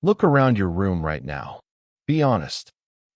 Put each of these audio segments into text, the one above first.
Look around your room right now. Be honest.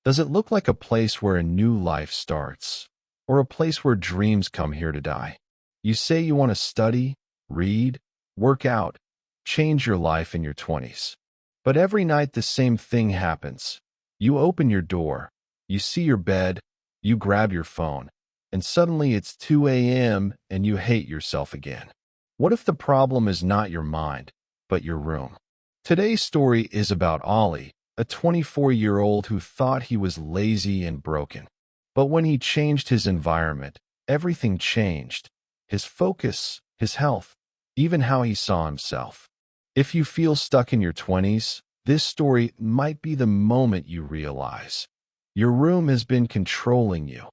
Does it look like a place where a new life starts? Or a place where dreams come here to die? You say you want to study, read, work out, change your life in your 20s. But every night the same thing happens. You open your door, you see your bed, you grab your phone, and suddenly it's 2 a.m. and you hate yourself again. What if the problem is not your mind, but your room? Today's story is about Ollie, a 24-year-old who thought he was lazy and broken. But when he changed his environment, everything changed. His focus, his health, even how he saw himself. If you feel stuck in your 20s, this story might be the moment you realize your room has been controlling you,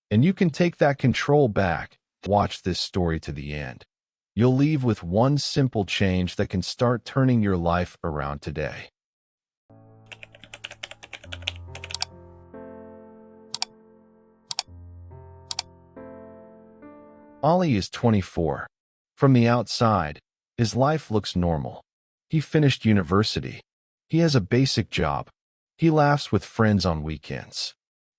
and you can take that control back. Watch this story to the end. You'll leave with one simple change that can start turning your life around today. Ollie is 24. From the outside, his life looks normal. He finished university. He has a basic job. He laughs with friends on weekends.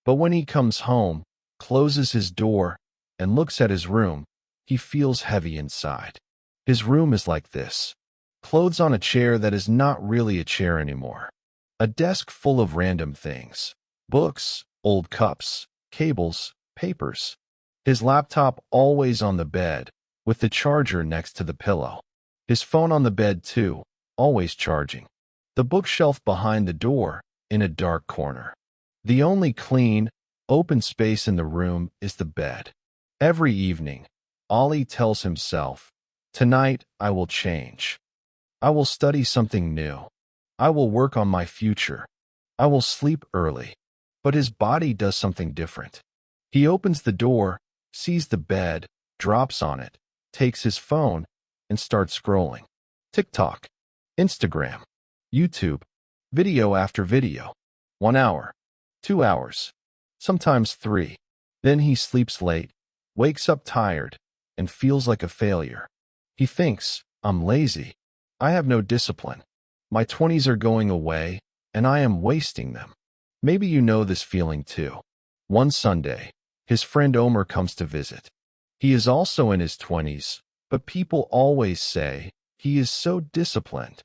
But when he comes home, closes his door, and looks at his room, he feels heavy inside. His room is like this. Clothes on a chair that is not really a chair anymore. A desk full of random things. Books, old cups, cables, papers. His laptop always on the bed, with the charger next to the pillow. His phone on the bed too, always charging. The bookshelf behind the door, in a dark corner. The only clean, open space in the room is the bed. Every evening, Ollie tells himself, "Tonight I will change. I will study something new. I will work on my future. I will sleep early." But his body does something different. He opens the door, sees the bed, drops on it, takes his phone, and starts scrolling. TikTok, Instagram, YouTube, video after video. 1 hour, 2 hours, sometimes 3. Then he sleeps late, wakes up tired, and feels like a failure. He thinks, "I'm lazy. I have no discipline. My 20s are going away, and I am wasting them." Maybe you know this feeling too. One Sunday, his friend Omer comes to visit. He is also in his 20s, but people always say he is so disciplined.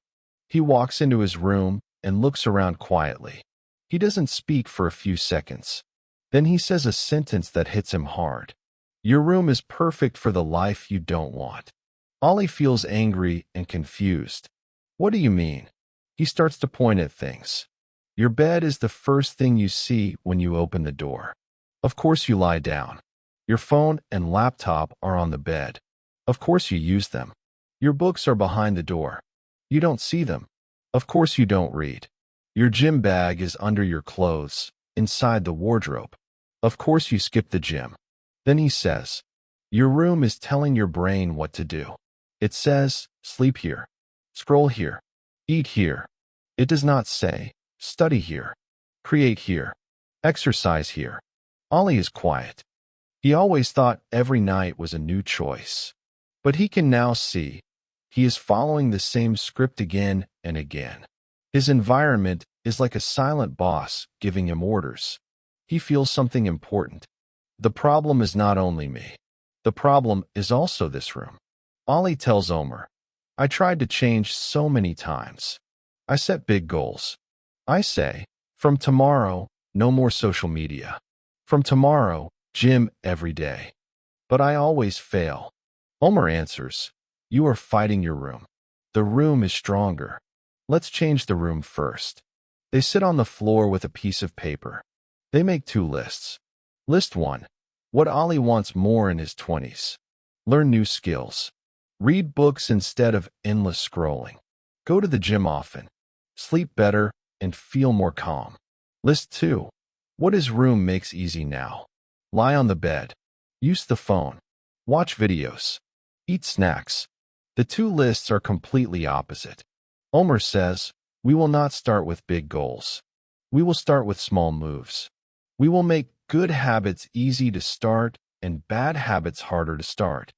He walks into his room and looks around quietly. He doesn't speak for a few seconds. Then he says a sentence that hits him hard. "Your room is perfect for the life you don't want." Ollie feels angry and confused. "What do you mean?" He starts to point at things. "Your bed is the first thing you see when you open the door. Of course you lie down. Your phone and laptop are on the bed. Of course you use them. Your books are behind the door. You don't see them. Of course you don't read. Your gym bag is under your clothes, inside the wardrobe. Of course you skip the gym." Then he says, "Your room is telling your brain what to do. It says, sleep here, scroll here, eat here. It does not say, study here, create here, exercise here." Ollie is quiet. He always thought every night was a new choice. But he can now see he is following the same script again and again. His environment is like a silent boss giving him orders. He feels something important. The problem is not only me. The problem is also this room. Ollie tells Omer, "I tried to change so many times. I set big goals. I say, from tomorrow, no more social media. From tomorrow, gym every day. But I always fail." Omer answers, "You are fighting your room. The room is stronger. Let's change the room first." They sit on the floor with a piece of paper. They make 2 lists. List 1. What Ollie wants more in his 20s. Learn new skills. Read books instead of endless scrolling. Go to the gym often. Sleep better and feel more calm. List 2. What his room makes easy now. Lie on the bed. Use the phone. Watch videos. Eat snacks. The 2 lists are completely opposite. Omer says, "We will not start with big goals. We will start with small moves. We will make good habits easy to start and bad habits harder to start."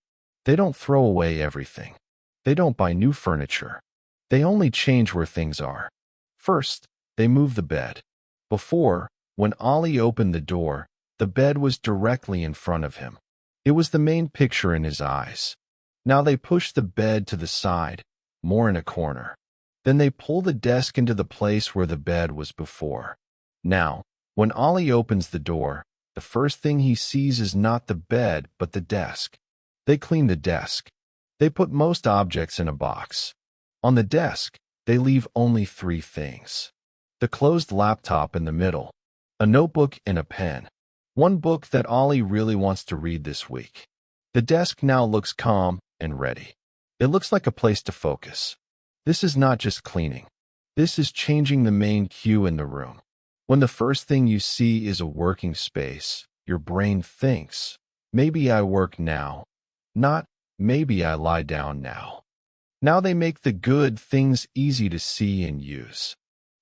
They don't throw away everything. They don't buy new furniture. They only change where things are. First, they move the bed. Before, when Ollie opened the door, the bed was directly in front of him. It was the main picture in his eyes. Now they push the bed to the side, more in a corner. Then they pull the desk into the place where the bed was before. Now, when Ollie opens the door, the first thing he sees is not the bed but the desk. They clean the desk. They put most objects in a box. On the desk, they leave only 3 things. The closed laptop in the middle, a notebook and a pen. One book that Ollie really wants to read this week. The desk now looks calm and ready. It looks like a place to focus. This is not just cleaning. This is changing the main cue in the room. When the first thing you see is a working space, your brain thinks, maybe I work now, not maybe I lie down now. Now they make the good things easy to see and use.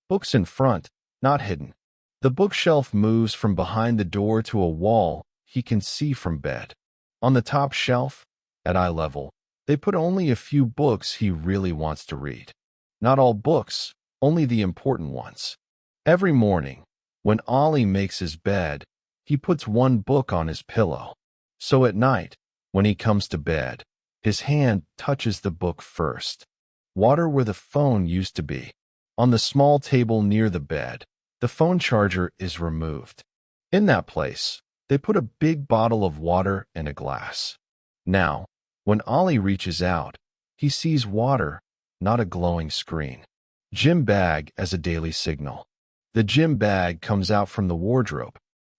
Books in front, not hidden. The bookshelf moves from behind the door to a wall he can see from bed. On the top shelf, at eye level, they put only a few books he really wants to read. Not all books, only the important ones. Every morning, when Ollie makes his bed, he puts one book on his pillow. So at night, when he comes to bed, his hand touches the book first. Water where the phone used to be. On the small table near the bed, the phone charger is removed. In that place, they put a big bottle of water and a glass. Now, when Ollie reaches out, he sees water, not a glowing screen. Gym bag as a daily signal. The gym bag comes out from the wardrobe.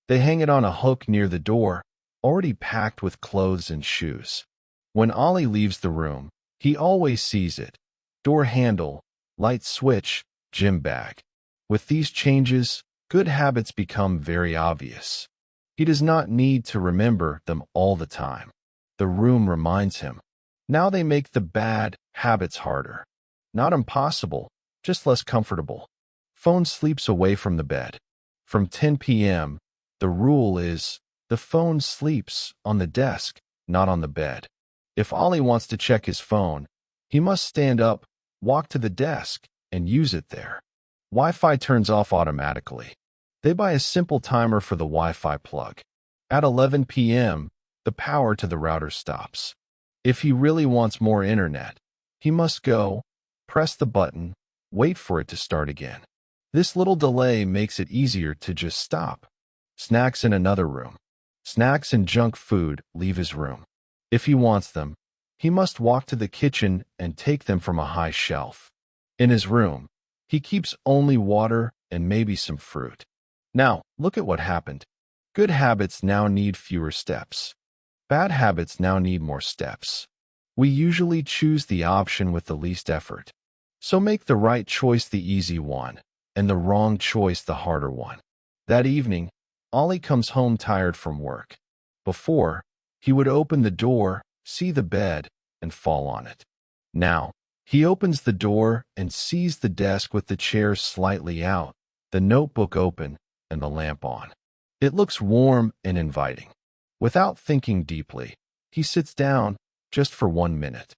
They hang it on a hook near the door, already packed with clothes and shoes. When Ollie leaves the room, he always sees it. Door handle, light switch, gym bag. With these changes, good habits become very obvious. He does not need to remember them all the time. The room reminds him. Now they make the bad habits harder. Not impossible, just less comfortable. Phone sleeps away from the bed. From 10 p.m., the rule is the phone sleeps on the desk, not on the bed. If Ollie wants to check his phone, he must stand up, walk to the desk, and use it there. Wi-Fi turns off automatically. They buy a simple timer for the Wi-Fi plug. At 11 p.m., the power to the router stops. If he really wants more internet, he must go, press the button, wait for it to start again. This little delay makes it easier to just stop. Snacks in another room. Snacks and junk food leave his room. If he wants them, he must walk to the kitchen and take them from a high shelf. In his room, he keeps only water and maybe some fruit. Now, look at what happened. Good habits now need fewer steps. Bad habits now need more steps. We usually choose the option with the least effort. So make the right choice the easy one, and the wrong choice the harder one. That evening, Ollie comes home tired from work. Before, he would open the door, see the bed, and fall on it. Now, he opens the door and sees the desk with the chair slightly out, the notebook open, and the lamp on. It looks warm and inviting. Without thinking deeply, he sits down, just for 1 minute.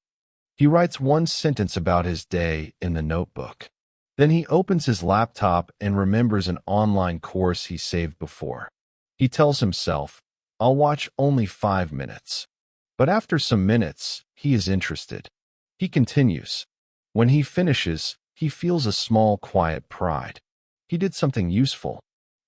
He writes one sentence about his day in the notebook. Then he opens his laptop and remembers an online course he saved before. He tells himself, I'll watch only 5 minutes. But after some minutes, he is interested. He continues. When he finishes, he feels a small, quiet pride. He did something useful.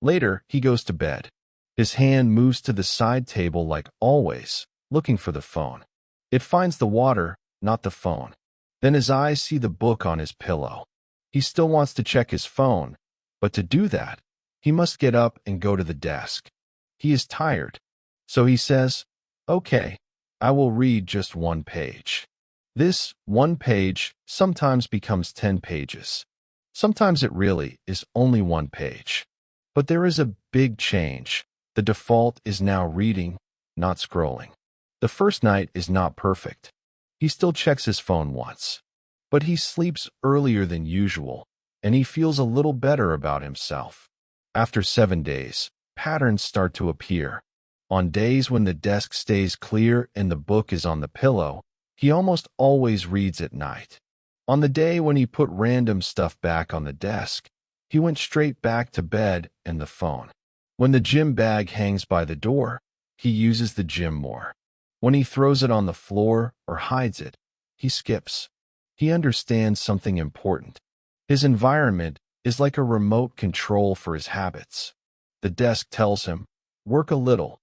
Later, he goes to bed. His hand moves to the side table like always, looking for the phone. It finds the water, not the phone. Then his eyes see the book on his pillow. He still wants to check his phone, but to do that, he must get up and go to the desk. He is tired. So he says, okay, I will read just 1 page. This 1 page sometimes becomes 10 pages. Sometimes it really is only 1 page. But there is a big change. The default is now reading, not scrolling. The first night is not perfect. He still checks his phone once. But he sleeps earlier than usual, and he feels a little better about himself. After 7 days, patterns start to appear. On days when the desk stays clear and the book is on the pillow, he almost always reads at night. On the day when he put random stuff back on the desk, he went straight back to bed and the phone. When the gym bag hangs by the door, he uses the gym more. When he throws it on the floor or hides it, he skips. He understands something important. His environment is like a remote control for his habits. The desk tells him, work a little.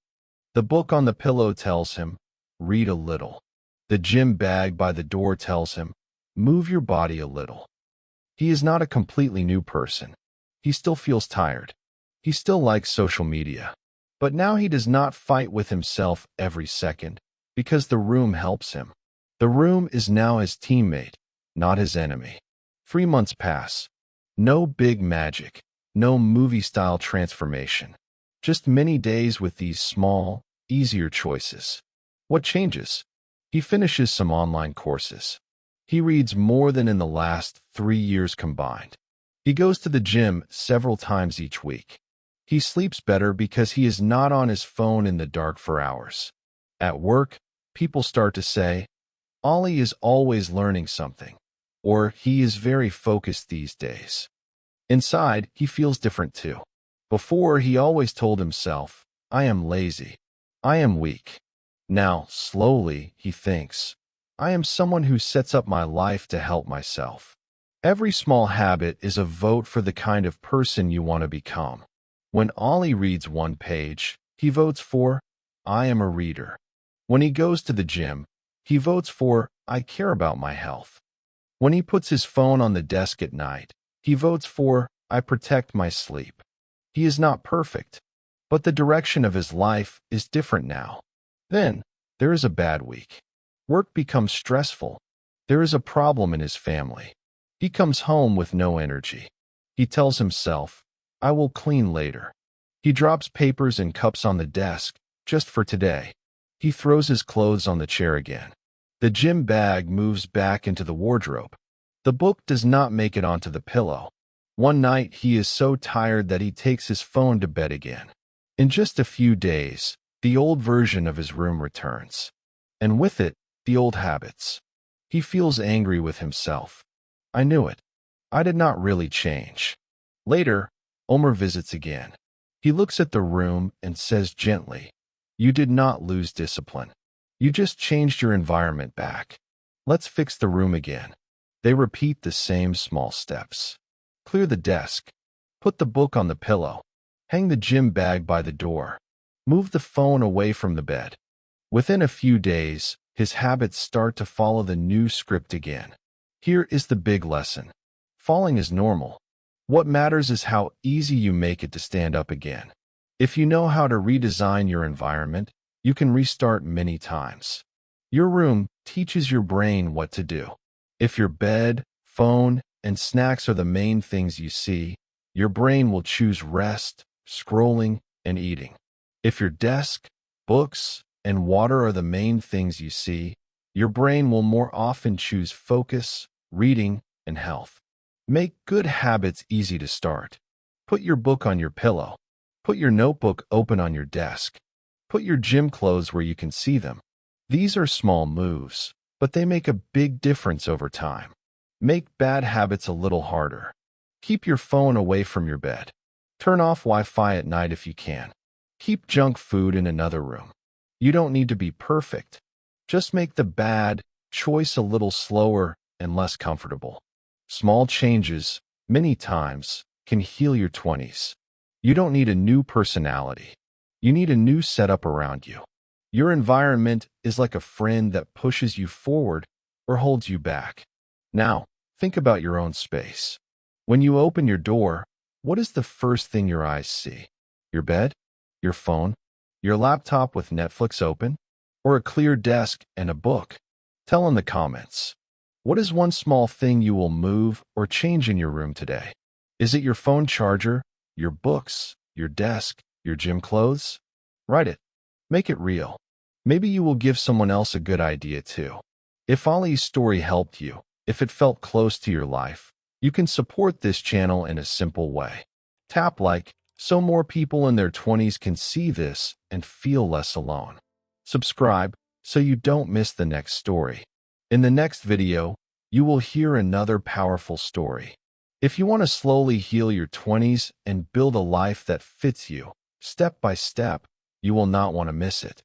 The book on the pillow tells him, read a little. The gym bag by the door tells him, move your body a little. He is not a completely new person. He still feels tired. He still likes social media. But now he does not fight with himself every second because the room helps him. The room is now his teammate, not his enemy. 3 months pass. No big magic, no movie-style transformation. Just many days with these small, easier choices. What changes? He finishes some online courses. He reads more than in the last 3 years combined. He goes to the gym several times each week. He sleeps better because he is not on his phone in the dark for hours. At work, people start to say, Ollie is always learning something, or he is very focused these days. Inside, he feels different too. Before, he always told himself, I am lazy. I am weak. Now, slowly, he thinks, I am someone who sets up my life to help myself. Every small habit is a vote for the kind of person you want to become. When Ollie reads 1 page, he votes for, I am a reader. When he goes to the gym, he votes for, I care about my health. When he puts his phone on the desk at night, he votes for, I protect my sleep. He is not perfect, but the direction of his life is different now. Then, there is a bad week. Work becomes stressful. There is a problem in his family. He comes home with no energy. He tells himself, I will clean later. He drops papers and cups on the desk, just for today. He throws his clothes on the chair again. The gym bag moves back into the wardrobe. The book does not make it onto the pillow. One night, he is so tired that he takes his phone to bed again. In just a few days, the old version of his room returns. And with it, the old habits. He feels angry with himself. I knew it. I did not really change. Later, Omer visits again. He looks at the room and says gently, You did not lose discipline. You just changed your environment back. Let's fix the room again. They repeat the same small steps. Clear the desk. Put the book on the pillow. Hang the gym bag by the door. Move the phone away from the bed. Within a few days, his habits start to follow the new script again. Here is the big lesson. Falling is normal. What matters is how easy you make it to stand up again. If you know how to redesign your environment, you can restart many times. Your room teaches your brain what to do. If your bed, phone, and snacks are the main things you see, your brain will choose rest, scrolling, and eating. If your desk, books, and water are the main things you see, your brain will more often choose focus, reading, and health. Make good habits easy to start. Put your book on your pillow. Put your notebook open on your desk. Put your gym clothes where you can see them. These are small moves, but they make a big difference over time. Make bad habits a little harder. Keep your phone away from your bed. Turn off Wi-Fi at night if you can. Keep junk food in another room. You don't need to be perfect. Just make the bad choice a little slower and less comfortable. Small changes, many times, can heal your 20s. You don't need a new personality. You need a new setup around you. Your environment is like a friend that pushes you forward or holds you back. Now, think about your own space. When you open your door, what is the first thing your eyes see? Your bed? Your phone? Your laptop with Netflix open? Or a clear desk and a book? Tell in the comments. What is one small thing you will move or change in your room today? Is it your phone charger, your books, your desk, your gym clothes? Write it. Make it real. Maybe you will give someone else a good idea too. If Ollie's story helped you, if it felt close to your life, you can support this channel in a simple way. Tap like, so more people in their 20s can see this and feel less alone. Subscribe, so you don't miss the next story. In the next video, you will hear another powerful story. If you want to slowly heal your 20s and build a life that fits you, step by step, you will not want to miss it.